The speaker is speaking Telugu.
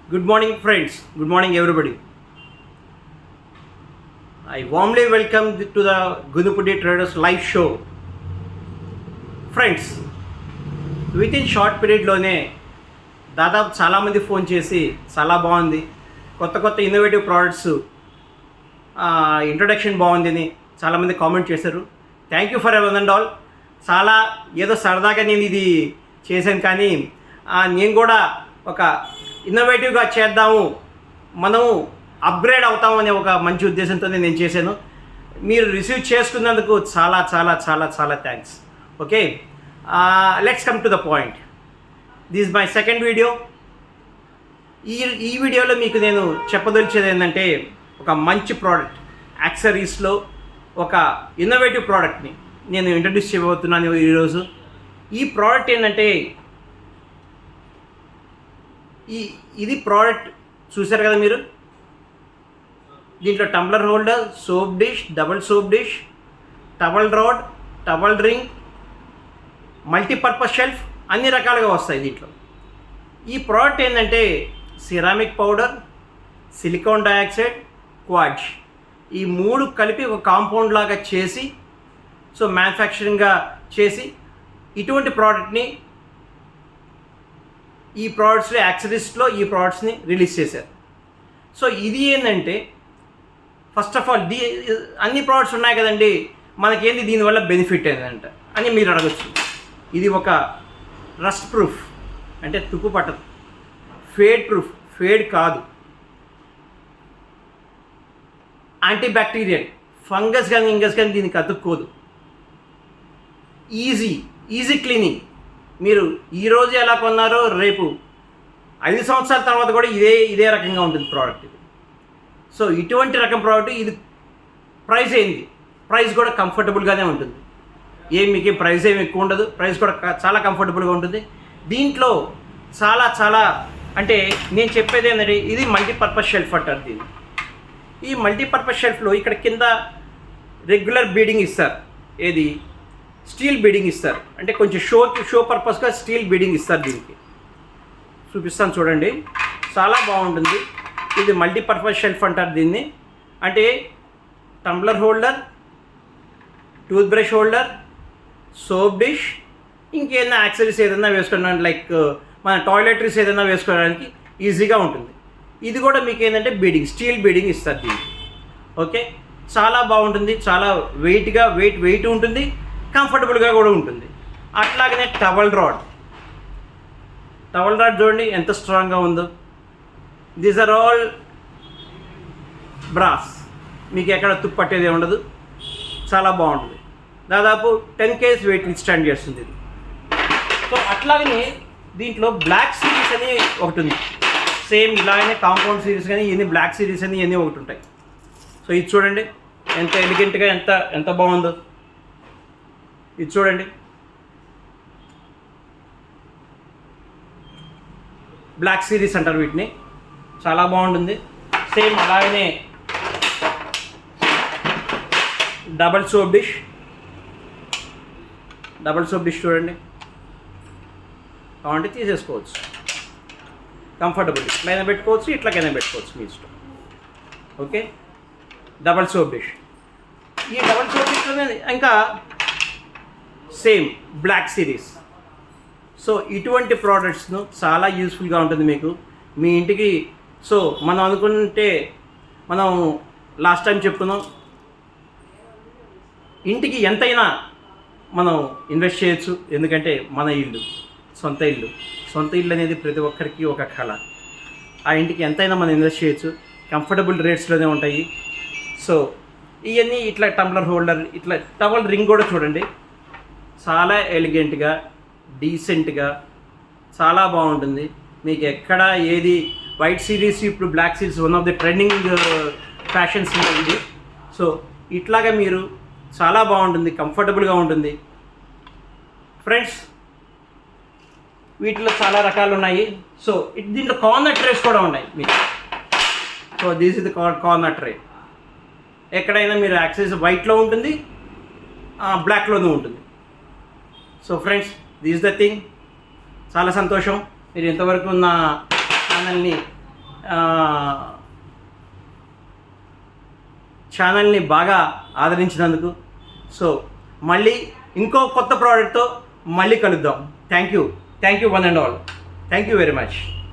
Good morning, friends. Good morning, everybody. I warmly welcome to the Gunupudi Traders live show. Friends with in short పీరియడ్లోనే దాదాపు చాలామంది ఫోన్ చేసి చాలా బాగుంది, కొత్త ఇన్నోవేటివ్ ప్రోడక్ట్స్ ఇంట్రొడక్షన్ బాగుంది అని చాలామంది కామెంట్ చేశారు. Thank you for ever and all. చాలా ఏదో సరదాగా నేను ఇది చేశాను, కానీ నేను కూడా ఒక ఇన్నోవేటివ్గా చేద్దాము, మనము అప్గ్రేడ్ అవుతాము అనే ఒక మంచి ఉద్దేశంతో నేను చేశాను. మీరు రిసీవ్ చేసుకున్నందుకు చాలా చాలా చాలా చాలా thanks. Okay, let's come to the point. This my second video. ఈ వీడియోలో మీకు నేను చెప్పదలిచేది ఏంటంటే, ఒక మంచి ప్రోడక్ట్, యాక్సరీస్లో ఒక ఇన్నోవేటివ్ ప్రోడక్ట్ని నేను ఇంట్రడ్యూస్ చేయబోతున్నాను ఈరోజు. ఈ ప్రోడక్ట్ ఏంటంటే, ఇది ప్రోడక్ట్ చూశారు కదా మీరు. దీంట్లో tumbler holder, soap dish, double soap dish, towel rod, towel ring, multipurpose shelf అన్ని రకాలుగా వస్తాయి దీంట్లో. ఈ ప్రోడక్ట్ ఏంటంటే ceramic powder, silicon dioxide, quartz, ఈ మూడు కలిపి ఒక కాంపౌండ్ లాగా చేసి, సో మ్యానుఫ్యాక్చరింగ్గా చేసి ఇటువంటి ప్రోడక్ట్ని ఈ ప్రోడక్ట్స్లో యాక్సరీస్లో ఈ ప్రోడక్ట్స్ని రిలీజ్ చేశారు. సో ఇది ఏంటంటే, ఫస్ట్ ఆఫ్ ఆల్ అన్ని ప్రోడక్ట్స్ ఉన్నాయి కదండి, మనకేంది దీనివల్ల బెనిఫిట్ ఏంటంటే అని మీరు అడగచ్చు. ఇది ఒక రస్ట్ ప్రూఫ్, అంటే తుప్పు పట్టదు. ఫేడ్ ప్రూఫ్, ఫేడ్ కాదు. యాంటీ బ్యాక్టీరియల్, ఫంగస్ కానీ ఇంగస్ కానీ దీనికి అతుక్కోదు. Easy cleaning. మీరు ఈరోజు ఎలా కొన్నారో రేపు 5 సంవత్సరాల తర్వాత కూడా ఇదే రకంగా ఉంటుంది ప్రోడక్ట్ ఇది. సో ఇటువంటి రకం ప్రోడక్ట్ ఇది. ప్రైస్ ఏంది? ప్రైస్ కూడా కంఫర్టబుల్గానే ఉంటుంది. మీకు ప్రైస్ ఏమి ఎక్కువ ఉండదు, ప్రైస్ కూడా చాలా కంఫర్టబుల్గా ఉంటుంది. దీంట్లో చాలా అంటే నేను చెప్పేది ఏంటంటే, ఇది మల్టీపర్పస్ షెల్ఫ్ అంటారు దీన్ని. ఈ మల్టీపర్పస్ షెల్ఫ్లో ఇక్కడ కింద రెగ్యులర్ బీడింగ్ ఇస్తారు, ఏది స్టీల్ బీడింగ్ ఇస్తారు, అంటే కొంచెం షో పర్పస్గా స్టీల్ బీడింగ్ ఇస్తారు. దీనికి చూపిస్తాను చూడండి, చాలా బాగుంటుంది. ఇది మల్టీపర్పస్ షెల్ఫ్ అంటారు దీన్ని. అంటే tumbler holder, tooth brush holder, soap dish, ఇంకేదైనా యాక్సరీస్ ఏదైనా వేసుకోవడానికి, లైక్ మన టాయిలెటరీస్ ఏదైనా వేసుకోవడానికి ఈజీగా ఉంటుంది. ఇది కూడా మీకు ఏంటంటే బీడింగ్, స్టీల్ బీడింగ్ ఇస్తారు దీనికి. ఓకే, చాలా బాగుంటుంది. చాలా వెయిట్ ఉంటుంది, కంఫర్టబుల్గా కూడా ఉంటుంది. అట్లాగనే టవల్ రాడ్ చూడండి ఎంత స్ట్రాంగ్గా ఉందో. దీస్ ఆర్ ఆల్ బ్రాస్, మీకు ఎక్కడ తుప్పు పట్టేది ఉండదు. చాలా బాగుంటుంది. దాదాపు 10 kgs వెయిట్ స్టాండ్ చేస్తుంది ఇది. సో అట్లాగనే దీంట్లో బ్లాక్ సిరీస్ అని ఒకటి ఉంది. సేమ్ ఇలాగనే కాంపౌండ్ సిరీస్ కానీ ఇవన్నీ బ్లాక్ సిరీస్ అని ఇవన్నీ ఒకటి ఉంటాయి. సో ఇది చూడండి ఎంత ఎలిగెంట్గా ఎంత బాగుందో. ఇది చూడండి, బ్లాక్ సిరీస్ అంటారు వీటిని. చాలా బాగుంటుంది. సేమ్ అలాగనే డబల్ సోప్ డిష్ చూడండి, కావాలంటే తీసేసుకోవచ్చు. కంఫర్టబుల్ ఇట్లయినా పెట్టుకోవచ్చు, ఇట్లాగైనా పెట్టుకోవచ్చు, మీ ఇష్టం. Okay, double soap dish. ఈ డబల్ సోప్ డిష్లోనే ఇంకా సేమ్ బ్లాక్ సిరీస్. సో ఇటువంటి ప్రోడక్ట్స్ను చాలా యూస్ఫుల్గా ఉంటుంది మీకు మీ ఇంటికి. సో మనం అనుకుంటే, మనం లాస్ట్ టైం చెప్పుకున్నాం, ఇంటికి ఎంతైనా మనం ఇన్వెస్ట్ చేయొచ్చు. ఎందుకంటే మన ఇల్లు, సొంత ఇల్లు అనేది ప్రతి ఒక్కరికి ఒక కళ. ఆ ఇంటికి ఎంతైనా మనం ఇన్వెస్ట్ చేయొచ్చు, కంఫర్టబుల్ రేట్స్లోనే ఉంటాయి. సో ఇవన్నీ ఇట్లా టంబ్లర్ హోల్డర్, ఇట్లా టవల్ రింగ్ కూడా చూడండి, చాలా ఎలిగెంట్గా, డీసెంట్గా చాలా బాగుంటుంది. మీకు ఎక్కడ ఏది వైట్ సిరీస్, ఇప్పుడు black series one of the trending fashions ఇది. సో ఇట్లాగా మీరు చాలా బాగుంటుంది, కంఫర్టబుల్గా ఉంటుంది. ఫ్రెండ్స్, వీటిలో చాలా రకాలు ఉన్నాయి. సో దీంట్లో కార్నర్ ట్రేస్ కూడా ఉన్నాయి మీకు. So this is the corner tray. ఎక్కడైనా మీరు యాక్సెస్ వైట్లో ఉంటుంది, బ్లాక్లోనూ ఉంటుంది. So friends, this the thing. చాలా సంతోషం మీరు ఇంతవరకు నా ఛానల్ని ఛానల్ని బాగా ఆదరించినందుకు. సో మళ్ళీ ఇంకో కొత్త ప్రోడక్ట్తో మళ్ళీ కలుద్దాం. Thank you one and all. Thank you very much.